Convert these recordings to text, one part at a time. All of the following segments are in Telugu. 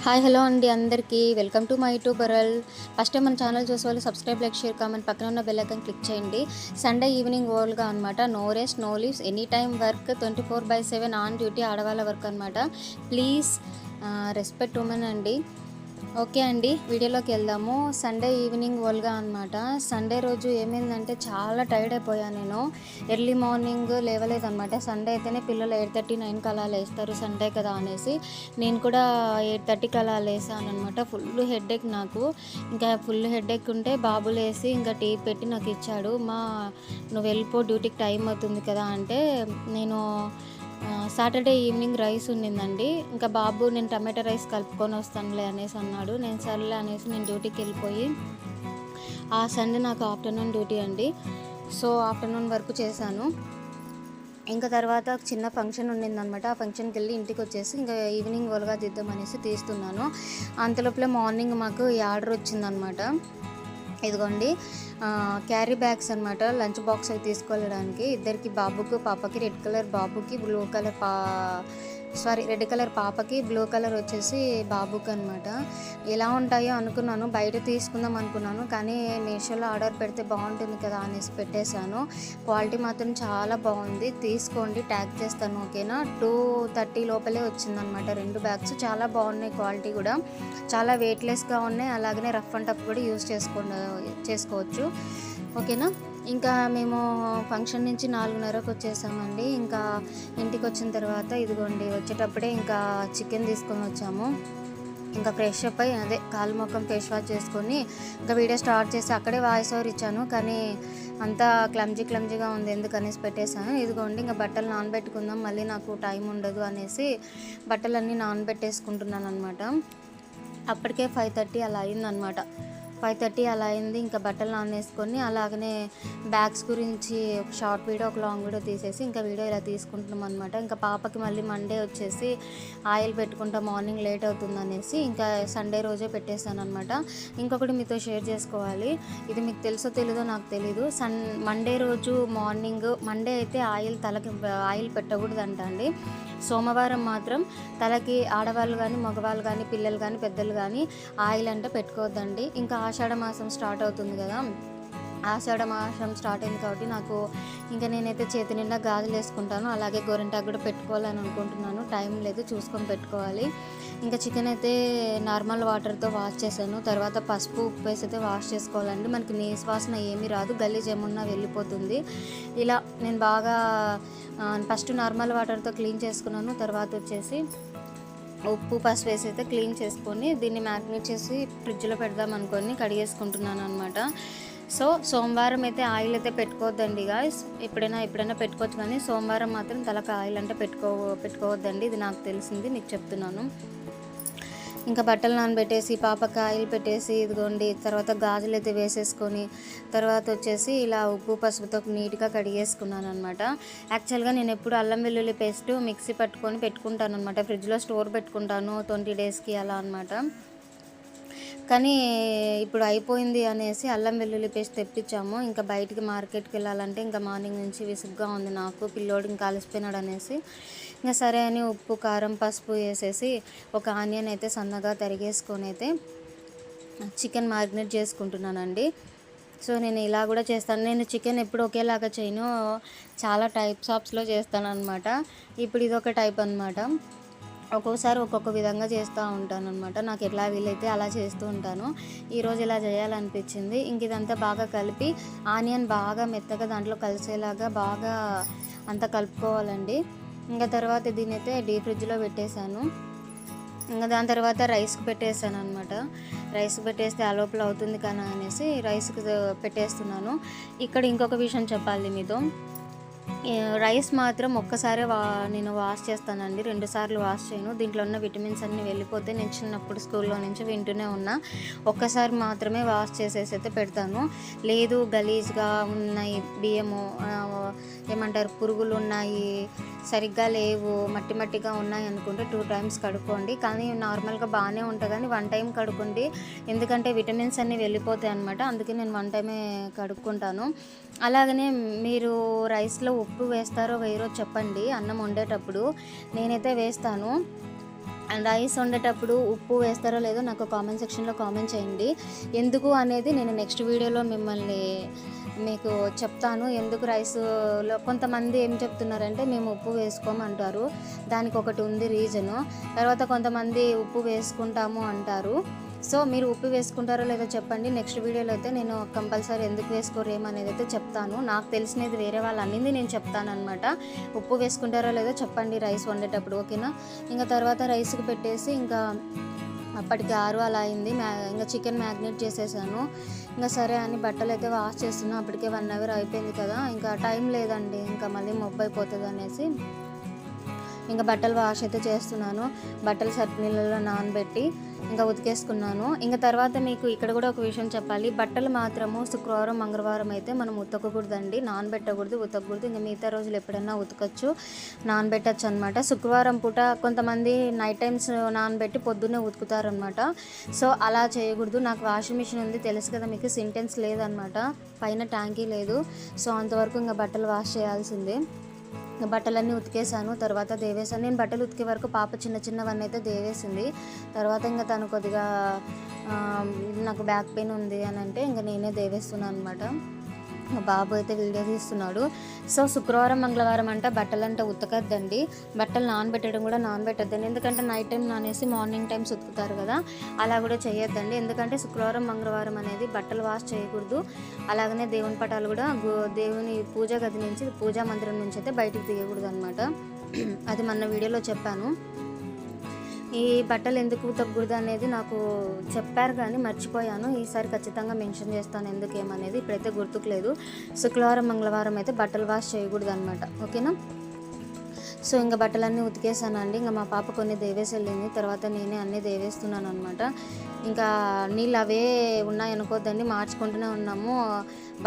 హాయ్ హలో అండి అందరికీ welcome to my YouTube world. First time మన ఛానల్ చూసే వాళ్ళు సబ్స్క్రైబ్, లైక్, షేర్, కామెంట్, పక్కన ఉన్న బెల్ ఐకాన్ క్లిక్ చేయండి. సండే ఈవినింగ్ వరల్డ్గా అనమాట. No rest no leaves, any time work, 24/7 on duty, ఆడవాళ్ళ వర్క్ అనమాట. ప్లీజ్ రెస్పెక్ట్ ఉమెన్ అండి. ఓకే అండి, వీడియోలోకి వెళ్దాము. సండే ఈవినింగ్ వరల్డ్గా అనమాట. సండే రోజు ఏమైందంటే చాలా టైర్డ్ అయిపోయాను నేను. Early morning లేవలేదన్నమాట. సండే అయితేనే పిల్లలు 8:30, 9కి అలా లేస్తారు సండే కదా అనేసి నేను కూడా 8:30కి అలా లేసాను అనమాట. ఫుల్ హెడేక్ నాకు. ఇంకా ఫుల్ హెడేక్ ఉంటే బాబు లేసి ఇంకా టీ పెట్టి నాకు ఇచ్చాడు. నువ్వు వెళ్ళిపో, డ్యూటీకి టైం అవుతుంది కదా అంటే, నేను సాటర్డే ఈవినింగ్ రైస్ ఉండిందండి. ఇంకా బాబు నేను టమాటా రైస్ కలుపుకొని వస్తానులే అనేసి అన్నాడు. నేను సర్లే అనేసి నేను డ్యూటీకి వెళ్ళిపోయి, ఆ సండే నాకు ఆఫ్టర్నూన్ డ్యూటీ అండి. సో ఆఫ్టర్నూన్ వరకు చేశాను. ఇంకా తర్వాత చిన్న ఫంక్షన్ ఉండిందనమాట. ఆ ఫంక్షన్కి వెళ్ళి ఇంటికి వచ్చేసి ఇంకా ఈవినింగ్ వరగా దిద్దామనేసి తీస్తున్నాను. అంతలోపలే మార్నింగ్ మాకు ఈ ఆర్డర్ వచ్చిందనమాట. ఇదిగోండి క్యారీ బ్యాగ్స్ అనమాట. లంచ్ బాక్స్ అవి తీసుకెళ్ళడానికి ఇద్దరికి, బాబుకు పాపకి, రెడ్ కలర్ బాబుకి, రెడ్ కలర్ పాపకి, బ్లూ కలర్ వచ్చేసి బాబుకి అనమాట. ఎలా ఉంటాయో అనుకున్నాను, బయట తీసుకుందాం అనుకున్నాను, కానీ మీషోలో ఆర్డర్ పెడితే బాగుంటుంది కదా అనేసి పెట్టేశాను. క్వాలిటీ మాత్రం చాలా బాగుంది, తీసుకోండి, ట్యాగ్ చేస్తాను ఓకేనా. 2:30 లోపలే వచ్చిందనమాట. 2 బ్యాగ్స్ చాలా బాగున్నాయి, క్వాలిటీ కూడా చాలా వెయిట్లెస్గా ఉన్నాయి. అలాగనే రఫ్ అండ్ టఫ్ కూడా యూస్ చేసుకోవచ్చు ఓకేనా. ఇంకా మేము ఫంక్షన్ నుంచి 4:30కు వచ్చేసామండి. ఇంకా ఇంటికి వచ్చిన తర్వాత ఇదిగోండి వచ్చేటప్పుడే ఇంకా చికెన్ తీసుకొని వచ్చాము. ఇంకా ఫ్రెష్ అప్ అయ్యి కాలు మొఖం ఫేస్ వాష్ చేసుకొని ఇంకా వీడియో స్టార్ట్ చేసి అక్కడే వాయిస్ ఓవర్ ఇచ్చాను, కానీ అంతా క్లమ్జీగా ఉంది ఎందుకనేసి పెట్టేశాను. ఇదిగోండి ఇంకా బట్టలు నానబెట్టుకుందాం, మళ్ళీ నాకు టైం ఉండదు అనేసి బట్టలన్నీ నానబెట్టేసుకుంటున్నాను అనమాట. అప్పటికే 5:30 అలా అయిందనమాట. 5:30 అలా అయింది. ఇంకా బట్టలు నానేసుకొని అలాగనే బ్యాగ్స్ గురించి ఒక షార్ట్ వీడియో, ఒక లాంగ్ వీడియో తీసేసి ఇంకా వీడియో ఇలా తీసుకుంటున్నాం అనమాట. ఇంకా పాపకి మళ్ళీ మండే వచ్చేసి ఆయిల్ పెట్టుకుంటా, మార్నింగ్ లేట్ అవుతుంది అనేసి ఇంకా సండే రోజే పెట్టేశాను అనమాట. ఇంకొకటి మీతో షేర్ చేసుకోవాలి, ఇది మీకు తెలుసో తెలీదో నాకు తెలీదు. మండే రోజు మార్నింగ్, మండే అయితే తలకి ఆయిల్ పెట్టకూడదంట అండి. సోమవారం మాత్రం తలకి ఆడవాళ్ళు కానీ, మగవాళ్ళు కానీ, పిల్లలు కానీ, పెద్దలు కానీ ఆయిల్ అంటే పెట్టుకోవద్దండి. ఇంకా ఆషాఢ మాసం స్టార్ట్ అవుతుంది కదా, ఆషాఢ మాసం స్టార్ట్ అయింది కాబట్టి నాకు ఇంకా నేనైతే చేతి నిండా గాజులు వేసుకుంటాను. అలాగే గోరింటాకు కూడా పెట్టుకోవాలని అనుకుంటున్నాను, టైం లేదు, చూసుకొని పెట్టుకోవాలి. ఇంకా చికెన్ అయితే నార్మల్ వాటర్తో వాష్ చేశాను. తర్వాత పసుపు, ఉప్పు వేసి అయితే వాష్ చేసుకోవాలండి. మనకి నీసు వాసన ఏమీ రాదు, గలీజ్ ఏమున్నా వెళ్ళిపోతుంది. ఇలా నేను బాగా ఫస్ట్ నార్మల్ వాటర్తో క్లీన్ చేసుకున్నాను. తర్వాత వచ్చేసి ఉప్పు, పసుపు వేసి అయితే క్లీన్ చేసుకొని దీన్ని మ్యారినేట్ చేసి ఫ్రిడ్జ్లో పెడదాం అనుకొని కడిగేసుకుంటున్నాను అనమాట. సో సోమవారం అయితే ఆయిల్ అయితే పెట్టుకోవద్దండి గాయ్స్. ఎప్పుడైనా పెట్టుకోవచ్చు, కానీ సోమవారం మాత్రం తలకు ఆయిల్ అంటే పెట్టుకోవద్దండి. ఇది నాకు తెలిసింది, మీకు చెప్తున్నాను. ఇంకా బట్టలు నానబెట్టేసి పాపకి ఆయిల్ పెట్టేసి ఇదిగోండి తర్వాత గాజులు అయితే వేసేసుకొని తర్వాత వచ్చేసి ఇలా ఉప్పు, పసుపుతో నీట్గా కడిగేసుకున్నాను అనమాట. యాక్చువల్గా నేను ఎప్పుడు అల్లం వెల్లుల్లి పేస్ట్ మిక్సీ పట్టుకొని పెట్టుకుంటాను అనమాట. ఫ్రిడ్జ్లో స్టోర్ పెట్టుకుంటాను 20 డేస్కి అలా అనమాట. కానీ ఇప్పుడు అయిపోయింది అనేసి అల్లం వెల్లుల్లి పేస్ట్ తెప్పించాము. ఇంకా బయటికి మార్కెట్కి వెళ్ళాలంటే ఇంకా మార్నింగ్ నుంచి విసుగ్గా ఉంది నాకు, పిల్లోడు ఇంకా అలసిపోయినాడు అనేసి ఇంకా సరే అని ఉప్పు, కారం, పసుపు వేసేసి ఒక ఆనియన్ అయితే సన్నగా తరిగేసుకొని అయితే చికెన్ మ్యారినేట్ చేసుకుంటున్నానండి. సో నేను ఇలా కూడా చేస్తాను. నేను చికెన్ ఎప్పుడు ఒకేలాగా చేయను, చాలా టైప్స్లో చేస్తాను అనమాట. ఇప్పుడు ఇదొక టైప్ అనమాట. ఒక్కొక్కసారి ఒక్కొక్క విధంగా చేస్తూ ఉంటాను అనమాట. నాకు ఎట్లా వీలైతే అలా చేస్తూ ఉంటాను. ఈరోజు ఇలా చేయాలనిపించింది. ఇంక ఇదంతా బాగా కలిపి ఆనియన్ బాగా మెత్తగా దాంట్లో కలిసేలాగా బాగా అంతా కలుపుకోవాలండి. ఇంకా తర్వాత దీని అయితే డీప్ ఫ్రిడ్జ్లో పెట్టేశాను. ఇంకా దాని తర్వాత రైస్కి పెట్టేసాను అనమాట. రైస్కి పెట్టేస్తే ఆ లోపల అవుతుంది కానీ అనేసి రైస్కి పెట్టేస్తున్నాను. ఇక్కడ ఇంకొక విషయం చెప్పాలి మీతో. రైస్ మాత్రం ఒక్కసారే నేను వాష్ చేస్తానండి, 2 సార్లు వాష్ చేయను. దీంట్లో ఉన్న విటమిన్స్ అన్నీ వెళ్ళిపోతే నేను చిన్నప్పుడు స్కూల్లో నుంచి వింటూనే ఉన్నా. ఒక్కసారి మాత్రమే వాష్ చేసేసి అయితే పెడతాను. లేదు గలీజ్గా ఉన్నాయి బియ్యము, ఏమంటారు పురుగులు ఉన్నాయి, సరిగ్గా లేవు, మట్టిగా ఉన్నాయి అనుకుంటే 2 టైమ్స్ కడుక్కోండి. కానీ నార్మల్గా బాగానే ఉంటుంది, కానీ 1 టైం కడుక్కోండి. ఎందుకంటే విటమిన్స్ అన్నీ వెళ్ళిపోతాయి అనమాట. అందుకే నేను 1 టైమే కడుక్కుంటాను. అలాగనే మీరు రైస్లో ఉప్పు వేస్తారో వేయరో చెప్పండి అన్నం వండేటప్పుడు. నేనైతే వేస్తాను. రైస్ వండేటప్పుడు ఉప్పు వేస్తారో లేదో నాకు కామెంట్ సెక్షన్లో కామెంట్ చేయండి. ఎందుకు అనేది నేను నెక్స్ట్ వీడియోలో మీకు చెప్తాను. ఎందుకు రైస్లో కొంతమంది ఏం చెప్తున్నారంటే మేము ఉప్పు వేసుకోమంటారు, దానికి ఒకటి ఉంది రీజను. తర్వాత కొంతమంది ఉప్పు వేసుకుంటాము అంటారు. సో మీరు ఉప్పు వేసుకుంటారో లేదో చెప్పండి. నెక్స్ట్ వీడియోలో అయితే నేను కంపల్సరీ ఎందుకు వేసుకోరు ఏమనేది అయితే చెప్తాను. నాకు తెలిసినది వేరే వాళ్ళు అన్నింది నేను చెప్తాను అనమాట. ఉప్పు వేసుకుంటారో లేదో చెప్పండి రైస్ వండేటప్పుడు, ఓకేనా. ఇంకా తర్వాత రైస్కి పెట్టేసి ఇంకా అప్పటికి 6 అలా అయింది. ఇంకా చికెన్ మ్యాగ్నేట్ చేసేసాను. ఇంకా సరే అని బట్టలు అయితే వాష్ చేస్తున్నాను. అప్పటికే 1 అవర్ అయిపోయింది కదా, ఇంకా టైం లేదండి, ఇంకా మళ్ళీ మొబ్బు అయిపోతుంది అనేసి ఇంకా బట్టలు వాష్ అయితే చేస్తున్నాను. బట్టలు సర్ఫ్ నీళ్ళలో నానబెట్టి ఇంకా ఉతికేసుకున్నాను. ఇంకా తర్వాత మీకు ఇక్కడ కూడా ఒక విషయం చెప్పాలి. బట్టలు మాత్రము శుక్రవారం మంగళవారం అయితే మనం ఉతకకూడదండి, నానబెట్టకూడదు, ఉతకకూడదు. ఇంకా మిగతా రోజులు ఎప్పుడైనా ఉతకచ్చు, నానబెట్టచ్చు అనమాట. శుక్రవారం పూట కొంతమంది నైట్ టైమ్స్ నానబెట్టి పొద్దున్నే ఉతుకుతారనమాట. సో అలా చేయకూడదు. నాకు వాషింగ్ మిషన్ ఉంది, తెలుసు కదా మీకు, సింటెన్స్ లేదనమాట, పైన ట్యాంకీ లేదు. సో అంతవరకు ఇంకా బట్టలు వాష్ చేయాల్సిందే. బట్టలన్నీ ఉతికేసాను, తర్వాత దేవేసాను. నేను బట్టలు ఉతికే వరకు పాప చిన్నవన్నీ అయితే దేవేసింది. తర్వాత ఇంకా తను కొద్దిగా నాకు బ్యాక్ పెయిన్ ఉంది అని అంటే ఇంకా నేనే దేవేస్తున్నాను అనమాట. మా బాబు అయితే వీడియో తీస్తున్నాడు. సో శుక్రవారం మంగళవారం అంటే బట్టలంటే ఉతకద్దండి, బట్టలు నానబెట్టడం కూడా నానబెట్టద్దండి. ఎందుకంటే నైట్ టైం నానేసి మార్నింగ్ టైమ్స్ ఉతుకుతారు కదా, అలా కూడా చేయొద్దండి. ఎందుకంటే శుక్రవారం మంగళవారం అనేది బట్టలు వాష్ చేయకూడదు. అలాగనే దేవుని పటాలు కూడా దేవుని పూజా గది నుంచి, పూజా మందిరం నుంచి అయితే బయటికి తీయకూడదు అనమాట. అది మొన్న వీడియోలో చెప్పాను. ఈ బట్టలు ఎందుకు ఉతకకూడదు అనేది నాకు చెప్పారు కానీ మర్చిపోయాను. ఈసారి ఖచ్చితంగా మెన్షన్ చేస్తాను ఎందుకేమనేది, ఇప్పుడైతే గుర్తుకులేదు. శుక్రవారం మంగళవారం అయితే బట్టలు వాష్ చేయకూడదు అనమాట, ఓకేనా. సో ఇంకా బట్టలన్నీ ఉతికేసానండి. ఇంకా మా పాప కొన్ని దేవేసి వెళ్ళింది, తర్వాత నేనే అన్నీ దేవేస్తున్నాను అనమాట. ఇంకా నీళ్ళు అవే ఉన్నాయి అనుకోద్దండి, మార్చుకుంటూనే ఉన్నాము.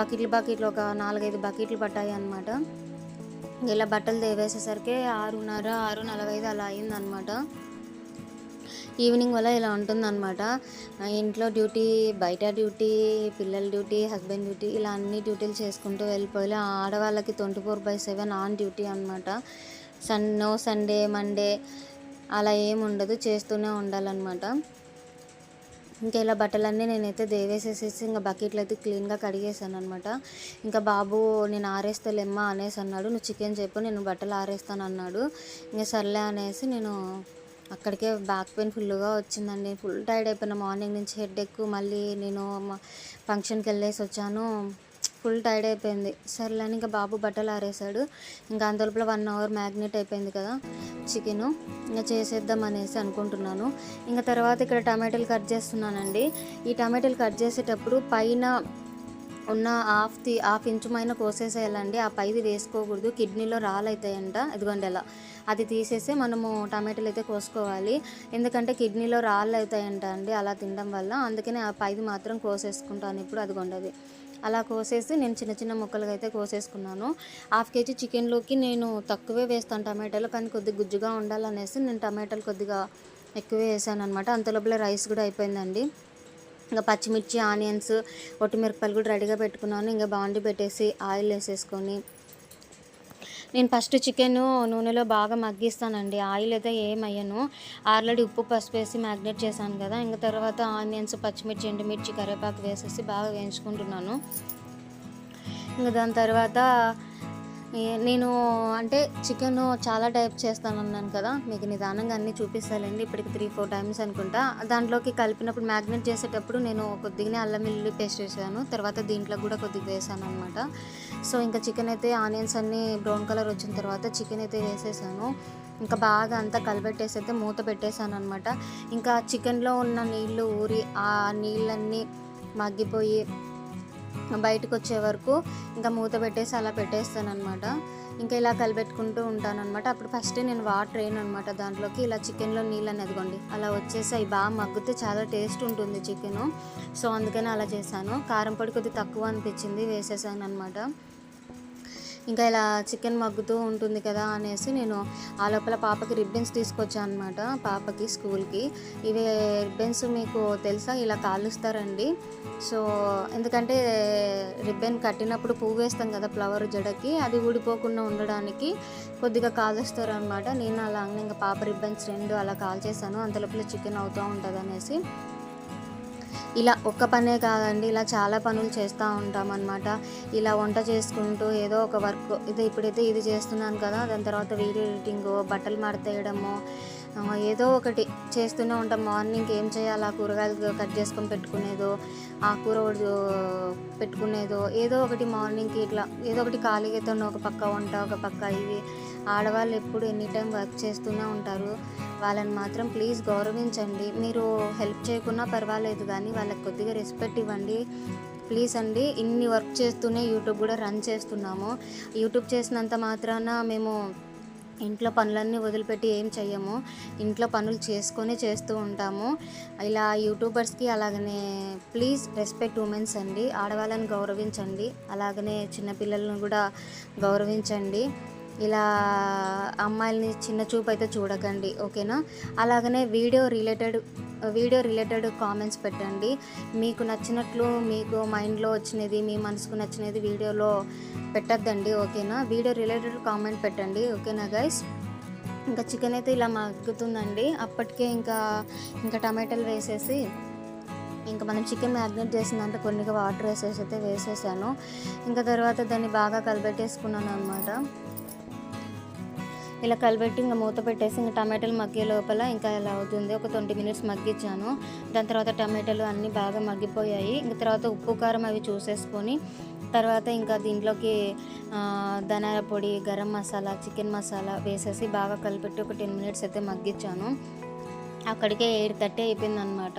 బకెట్లు ఒక 4-5 బకెట్లు పట్టాయి అనమాట. ఇలా బట్టలు దేవేసేసరికి 6:30, 6:45 అలా అయిందనమాట. ఈవినింగ్ వల్ల ఇలా ఉంటుందన్నమాట. ఇంట్లో డ్యూటీ, బయట డ్యూటీ, పిల్లల డ్యూటీ, హస్బెండ్ డ్యూటీ, ఇలా అన్ని డ్యూటీలు చేసుకుంటూ వెళ్ళిపోయి ఆడవాళ్ళకి 24/7 ఆన్ డ్యూటీ అనమాట. నో సండే మండే అలా ఏమి ఉండదు, చేస్తూనే ఉండాలన్నమాట. ఇంకా ఇలా బట్టలన్నీ నేనైతే దేవేసేసేసి ఇంకా బకెట్లు అయితే క్లీన్గా కడిగేసాను అనమాట. ఇంకా బాబు నేను ఆరేస్తలేమ్మా అనేసి అన్నాడు. నువ్వు చికెన్ చెప్పు, నేను బట్టలు ఆరేస్తాను అన్నాడు. ఇంకా సర్లే అనేసి నేను అక్కడికే బ్యాక్ పెయిన్ ఫుల్గా వచ్చిందండి. ఫుల్ టైర్డ్ అయిపోయినా, మార్నింగ్ నుంచి హెడేక్, మళ్ళీ నేను ఫంక్షన్కి వెళ్ళేసి వచ్చాను, ఫుల్ టైర్డ్ అయిపోయింది. సర్లే అని ఇంకా బాబు బట్టలు ఆరేసాడు. ఇంకా అంతలోపల 1 అవర్ మ్యాగ్నేట్ అయిపోయింది కదా చికెను, ఇంకా చేసేద్దాం అనేసి అనుకుంటున్నాను. ఇంకా తర్వాత ఇక్కడ టమాటాలు కట్ చేస్తున్నానండి. ఈ టమాటాలు కట్ చేసేటప్పుడు పైన ఉన్న హాఫ్ ఇంచు పైన కోసేసేయాలండి. ఆ పైది వేసుకోకూడదు, కిడ్నీలో రాళ్ళు అవుతాయంట. ఇదిగోండి అలా అది తీసేసి మనము టమాటాలు అయితే కోసుకోవాలి. ఎందుకంటే కిడ్నీలో రాళ్ళు అవుతాయంట అండి అలా తినడం వల్ల. అందుకని ఆ పైది మాత్రం కోసేసుకుంటాను ఇప్పుడు. అదిగోండి అది అలా కోసేసి నేను చిన్న ముక్కలుగా అయితే కోసేసుకున్నాను. 1/2 kg చికెన్లోకి నేను తక్కువే వేస్తాను టమాటాలు, కానీ కొద్దిగా గుజ్జుగా ఉండాలనేసి నేను టమాటాలు కొద్దిగా ఎక్కువే వేసాను అనమాట. అంతలోపల రైస్ కూడా అయిపోయిందండి. ఇంకా పచ్చిమిర్చి, ఆనియన్స్, ఒట్టిమిరపకాయలు కూడా రెడీగా పెట్టుకున్నాను. ఇంకా బాండి పెట్టేసి ఆయిల్ వేసేసుకొని నేను ఫస్ట్ చికెన్ నూనెలో బాగా మగ్గిస్తానండి. ఆయిల్ అయితే ఏమయ్యను, ఆల్రెడీ ఉప్పు పసుపు వేసి మ్యాగ్నేట్ చేశాను కదా. ఇంకా తర్వాత ఆనియన్స్, పచ్చిమిర్చి, ఎండుమిర్చి, కరివేపాకు వేసేసి బాగా వేయించుకుంటున్నాను. ఇంకా దాని తర్వాత నేను అంటే చికెన్ చాలా టైప్ చేస్తాను అన్నాను కదా, మీకు నిదానంగా అన్నీ చూపిస్తానండి. ఇప్పటికి 3-4 టైమ్స్ అనుకుంటా. దాంట్లోకి కలిపినప్పుడు మ్యాగ్నేట్ చేసేటప్పుడు నేను కొద్దిగానే అల్లం వెల్లుల్లి పేస్ట్ వేసాను, తర్వాత దీంట్లో కూడా కొద్దిగా వేసాను అనమాట. సో ఇంకా చికెన్ అయితే ఆనియన్స్ అన్నీ బ్రౌన్ కలర్ వచ్చిన తర్వాత చికెన్ అయితే వేసేసాను. ఇంకా బాగా అంతా కలిపెట్టేసి అయితే మూత పెట్టేశాను అనమాట. ఇంకా చికెన్లో ఉన్న నీళ్ళు ఊరి ఆ నీళ్ళన్నీ మగ్గిపోయి బయటకు వచ్చే వరకు ఇంకా మూత పెట్టేసి అలా పెట్టేస్తాను అనమాట. ఇంకా ఇలా కలిపెట్టుకుంటూ ఉంటాను అనమాట. అప్పుడు ఫస్ట్ నేను వాటర్ వేయను అనమాట దాంట్లోకి, ఇలా చికెన్లో నీళ్ళని ఎదుగోండి అలా వచ్చేసి అవి బాగా మగ్గితే చాలా టేస్ట్ ఉంటుంది చికెను. సో అందుకని అలా చేశాను. కారం పొడి కొద్దిగా తక్కువ అనిపించింది, వేసేసాను అనమాట. ఇంకా ఇలా చికెన్ మగ్గుతూ ఉంటుంది కదా అనేసి నేను ఆ లోపల పాపకి రిబ్బన్స్ తీసుకొచ్చాను అనమాట, పాపకి స్కూల్కి. ఇవి రిబ్బన్స్ మీకు తెలుసా, ఇలా కాలుస్తారండి. సో ఎందుకంటే రిబ్బన్ కట్టినప్పుడు పువ్వు వేస్తాం కదా ఫ్లవర్ జడకి, అది ఊడిపోకుండా ఉండడానికి కొద్దిగా కాలుస్తారు అనమాట. నేను అలాగే ఇంకా పాప రిబ్బన్స్ 2 అలా కాల్చేసాను. అంతలోపల చికెన్ అవుతూ ఉంటుంది అనేసి. ఇలా ఒక్క పనే కాదండి, ఇలా చాలా పనులు చేస్తూ ఉంటాం అన్నమాట. ఇలా వంట చేసుకుంటూ ఏదో ఒక వర్క్, ఇప్పుడైతే ఇది చేస్తున్నాను కదా, దాని తర్వాత వీడియో ఎడిటింగ్, బట్టలు మడతేయడము, ఏదో ఒకటి చేస్తూనే ఉంటాం. మార్నింగ్ ఏం చేయాలి, ఆ కూరగాయలు కట్ చేసుకొని పెట్టుకునేదో, ఆ కూర పెట్టుకునేదో, ఏదో ఒకటి మార్నింగ్కి ఇట్లా ఏదో ఒకటి ఖాళీగా ఒక పక్క వంట, ఒక పక్క ఇవి. ఆడవాళ్ళు ఎప్పుడు ఎనీ టైం వర్క్ చేస్తూనే ఉంటారు. వాళ్ళని మాత్రం ప్లీజ్ గౌరవించండి. మీరు హెల్ప్ చేయకున్నా పర్వాలేదు కానీ వాళ్ళకి కొద్దిగా రెస్పెక్ట్ ఇవ్వండి ప్లీజ్ అండి. ఇన్ని వర్క్ చేస్తూనే యూట్యూబ్ కూడా రన్ చేస్తున్నాము. యూట్యూబ్ చేసినంత మాత్రాన మేము ఇంట్లో పనులన్నీ వదిలిపెట్టి ఏం చెయ్యము. ఇంట్లో పనులు చేసుకొని చేస్తూ ఉంటాము. ఇలా యూట్యూబర్స్కి అలాగనే ప్లీజ్ రెస్పెక్ట్ ఉమెన్స్ అండి. ఆడవాళ్ళని గౌరవించండి, అలాగనే చిన్నపిల్లలను కూడా గౌరవించండి. ఇలా అమ్మాయిల్ని చిన్న చూపు అయితే చూడకండి, ఓకేనా. అలాగనే వీడియో రిలేటెడ్ కామెంట్స్ పెట్టండి. మీకు నచ్చినట్లు, మీకు మైండ్లో వచ్చినది, మీ మనసుకు నచ్చినది వీడియోలో పెట్టద్దండి, ఓకేనా. వీడియో రిలేటెడ్ కామెంట్ పెట్టండి, ఓకేనా గైస్. ఇంకా చికెన్ అయితే ఇలా మగ్గుతుందండి. అప్పటికే ఇంకా టమాటాలు వేసేసి, ఇంకా మనం చికెన్ మ్యారినేట్ చేసిందంటే కొన్నిగా వాటర్ వేసేసి వేసేసాను. ఇంకా తర్వాత దాన్ని బాగా కలిపెట్టేసుకున్నాను అనమాట. ఇలా కలిపెట్టి ఇంకా మూత పెట్టేసి ఇంకా టమాటాలు మగ్గే లోపల ఇంకా ఇలా అవుతుంది. ఒక 20 మినిట్స్ మగ్గించాను. దాని తర్వాత టమాటాలు అన్నీ బాగా మగ్గిపోయాయి. ఇంకా తర్వాత ఉప్పు కారం అవి చూసేసుకొని తర్వాత ఇంకా దీంట్లోకి ధనియాల పొడి, గరం మసాలా, చికెన్ మసాలా వేసేసి బాగా కలిపెట్టి ఒక 10 మినిట్స్ అయితే మగ్గించాను. అక్కడికే 8:30 అయిపోయిందనమాట.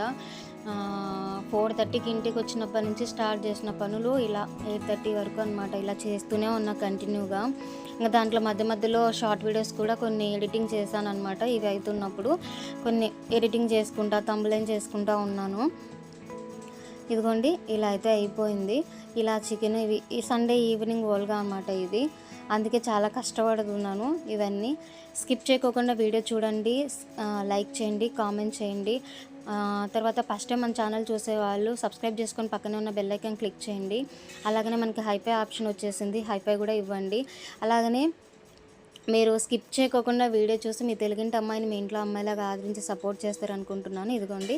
4:30కి ఇంటికి వచ్చినప్పటి నుంచి స్టార్ట్ చేసిన పనులు ఇలా 8:30 వరకు అనమాట. ఇలా చేస్తూనే ఉన్నా కంటిన్యూగా. ఇంకా దాంట్లో మధ్యలో షార్ట్ వీడియోస్ కూడా కొన్ని ఎడిటింగ్ చేశాను అనమాట. ఇవి అవుతున్నప్పుడు కొన్ని ఎడిటింగ్ చేసుకుంటా, థంబ్నెయిల్ చేసుకుంటా ఉన్నాను. ఇదిగోండి ఇలా అయితే అయిపోయింది. ఇలా చికెన్ ఈ సండే ఈవినింగ్ ఓల్గా అనమాట ఇది. అందుకే చాలా కష్టపడుతున్నాను. ఇవన్నీ స్కిప్ చేయకోకుండా వీడియో చూడండి, లైక్ చేయండి, కామెంట్ చేయండి. తర్వాత ఫస్ట్ టైం మన ఛానల్ చూసేవాళ్ళు సబ్స్క్రైబ్ చేసుకొని పక్కనే ఉన్న బెల్ ఐకాన్ క్లిక్ చేయండి. అలాగనే మనకి హైపై ఆప్షన్ వచ్చేసింది, హైపై కూడా ఇవ్వండి. అలాగనే మీరు స్కిప్ చేయకోకుండా వీడియో చూసి మీ తెలుగింటి అమ్మాయిని మీ ఇంట్లో అమ్మాయిలాగా ఆదరించి సపోర్ట్ చేస్తారనుకుంటున్నాను. ఇదిగోండి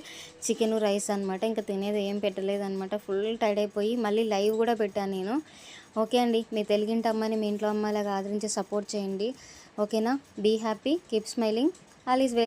చికెన్ రైస్ అనమాట. ఇంకా తినేది ఏం పెట్టలేదన్నమాట. ఫుల్ టైర్డ్ అయిపోయి మళ్ళీ లైవ్ కూడా పెట్టాను నేను. ఓకే అండి, మీ తెలుగింటి అమ్మాయిని మీ ఇంట్లో అమ్మాయిలాగా ఆదరించి సపోర్ట్ చేయండి, ఓకేనా. Be happy, keep smiling, all is well.